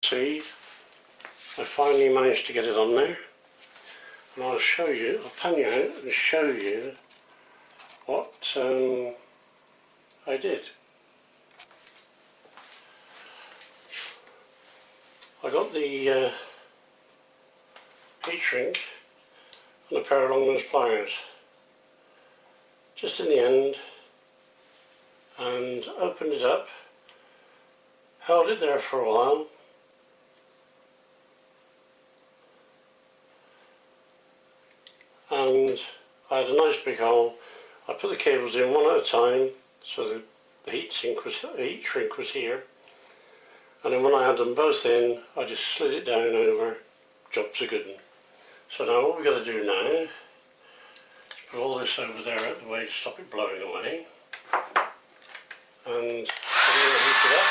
See, I finally managed to get it on there, and I'll show you, I'll pan you out and show you what I did. I got the heat shrink and a pair of long nose pliers just in the end, and opened it up, held it there for a while, and I had a nice big hole. I put the cables in one at a time, so the heat shrink was here, and then when I had them both in, I just slid it down over. Job's a good one. So now what we've got to do now is put all this over there out of the way to stop it blowing away, and I'm going to heat it up.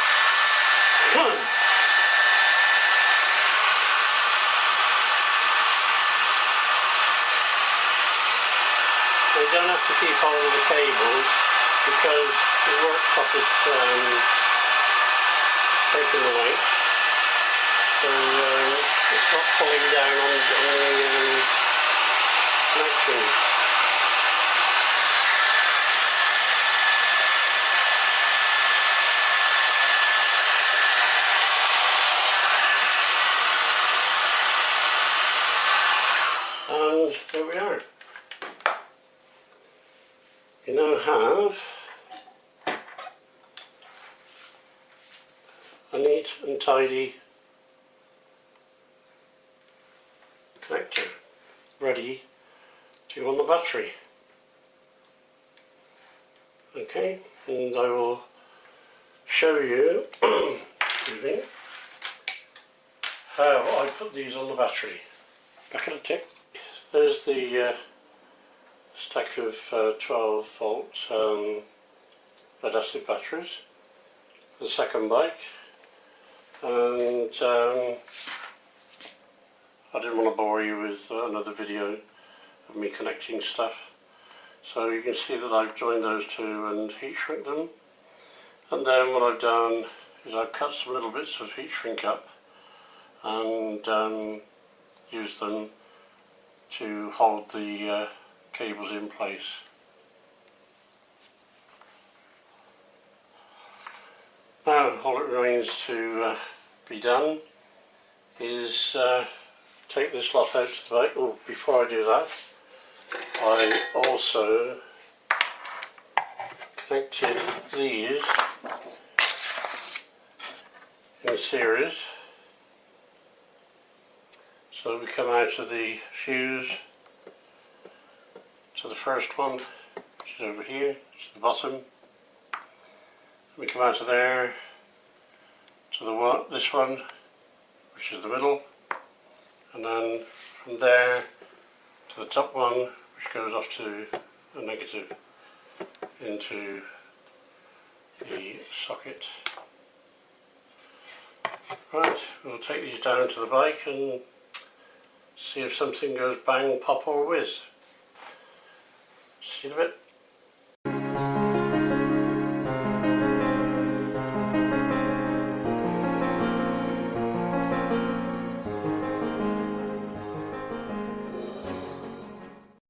You don't have to keep hold of the cables because the worktop is taking the weight, so it's not falling down on the connection. And there we are. You now have a neat and tidy connector ready to go on the battery. Okay, and I will show you excuse me, how I put these on the battery. Back at the tip, there's the stack of 12 volt lead acid batteries, the second bike, and I didn't want to bore you with another video of me connecting stuff, so you can see that I've joined those two and heat shrink them, and then what I've done is I've cut some little bits of heat shrink up and used them to hold the cables in place. Now all it remains to be done is take this lot out to the bike. Oh, before I do that, I also connected these in series, so we come out of the fuse to the first one, which is over here, it's the bottom. We come out of there to this one, which is the middle, and then from there to the top one, which goes off to a negative into the socket. Right, we'll take these down to the bike and see if something goes bang, pop or whiz. See you in a bit.